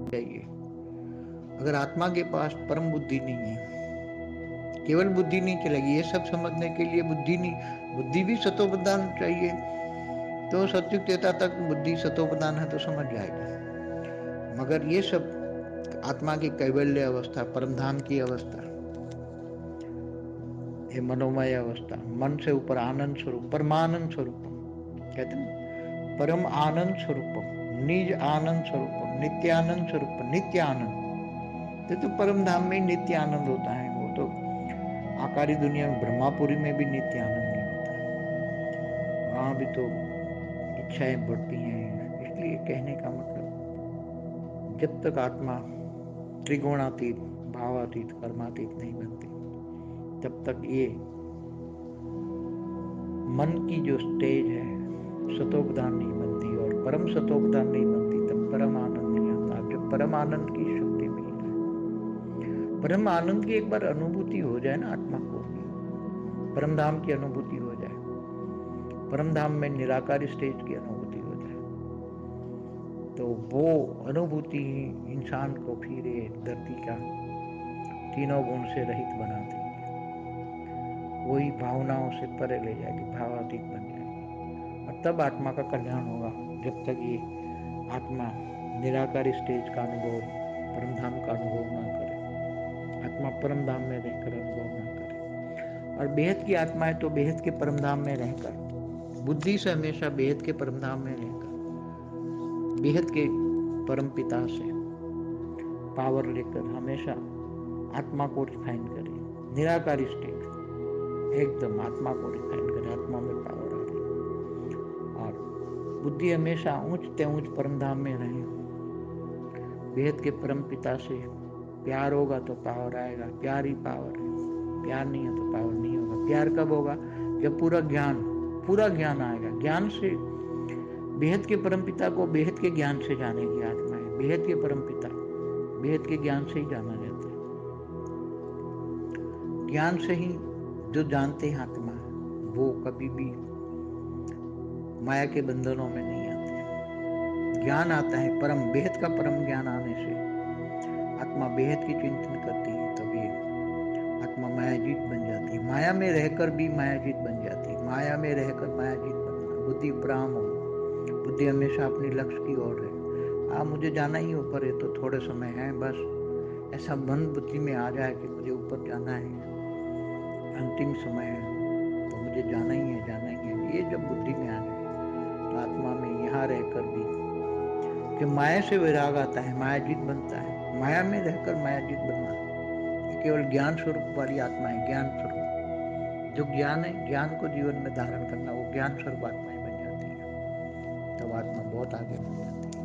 जाइए, अगर आत्मा के पास परम बुद्धि नहीं है, केवल बुद्धि नहीं चलेगी, ये सब समझने के लिए बुद्धि नहीं, बुद्धि भी सतोप्रधान चाहिए। तो सत्युग त्रेता तक बुद्धि सतोप्रधान है तो समझ जाएगी, मगर ये सब आत्मा की कैवल्य अवस्था, परमधाम की अवस्था, ये मनोमय अवस्था, मन से ऊपर आनंद स्वरूप, परमानंद स्वरूपम कहते हैं, परम आनंद स्वरूपम, निज आनंद स्वरूपम, नित्यानंद स्वरूपम, नित्य आनंद। तो परम धाम में नित्य आनंद होता है। वो तो आकारी दुनिया में ब्रह्मापुरी में भी नित्य आनंद नहीं होता है, वहां भी तो इच्छाएं बढ़ती हैं। इसलिए कहने का मतलब, जब तक आत्मा त्रिगुणातीत, भावातीत, कर्मातीत नहीं बनती, तब तक ये मन की जो स्टेज है सतोप्रधान नहीं बनती, और परम सतोप्रधान नहीं बनती, तब परम आनंद नहीं आता। जब परम आनंद की शक्ति मिल जाए, परम आनंद की एक बार अनुभूति हो जाए ना आत्मा को, परम धाम की अनुभूति हो जाए, परम धाम में निराकार स्टेज की अनुभूति हो जाए, तो वो अनुभूति ही इंसान को फिर ये धरती का तीनों गुण से रहित बना देगी, वही भावनाओं से परे ले जाएगी, भावातीत बन जाएगी, और तब आत्मा का कल्याण होगा। जब तक ये आत्मा निराकार स्टेज का अनुभव, परमधाम का अनुभव ना करे, आत्मा परमधाम में रहकर अनुभव ना करे। और बेहद की आत्मा है तो बेहद के परमधाम में रहकर, बुद्धि से हमेशा बेहद के परमधाम में रहकर, बेहद के परम पिता से पावर लेकर हमेशा आत्मा को रिफाइन करे, निराकार स्टेज एकदम आत्मा को रिफाइन करे, आत्मा में पावर आ रही, और बुद्धि हमेशा ऊंचते ऊंच परमधाम में रहे। बेहद के परम पिता से प्यार होगा तो पावर आएगा, प्यार ही पावर है, प्यार नहीं है तो पावर नहीं होगा। प्यार कब होगा? जब पूरा ज्ञान आएगा। ज्ञान से बेहद के परम पिता को बेहद के ज्ञान से जानेगी आत्मा है, बेहद के परम पिता बेहद के ज्ञान से ही जाना जाता है। ज्ञान से ही जो जानते हैं आत्मा, वो कभी भी माया के बंधनों में नहीं आते। ज्ञान आता है परम, बेहद का परम ज्ञान आने से आत्मा बेहद की चिंतन करती है, तभी आत्मा मायाजीत बन जाती है। माया में रहकर भी मायाजीत बन जाती है, माया में रहकर मायाजीत बनना। बुद्धि उपराम हो, बुद्धि हमेशा अपने लक्ष्य की ओर है। मुझे जाना ही ऊपर है, तो थोड़े समय है बस, ऐसा मन बुद्धि में आ जाए कि मुझे ऊपर जाना है, अंतिम समय है तो मुझे जाना ही है, जाना ही है। ये जब बुद्धि में आ जाए तो आत्मा में यहाँ रहकर भी कि माया से वैराग आता है, मायाजीत बनता है। माया में रहकर मायाजीत बनना, ये केवल ज्ञान स्वरूप वाली आत्मा है। ज्ञान स्वरूप जो ज्ञान है, ज्ञान को जीवन में धारण करना, वो ज्ञान स्वरूप आत्माएं बन जाती है, तब आत्मा बहुत आगे बन जाती है।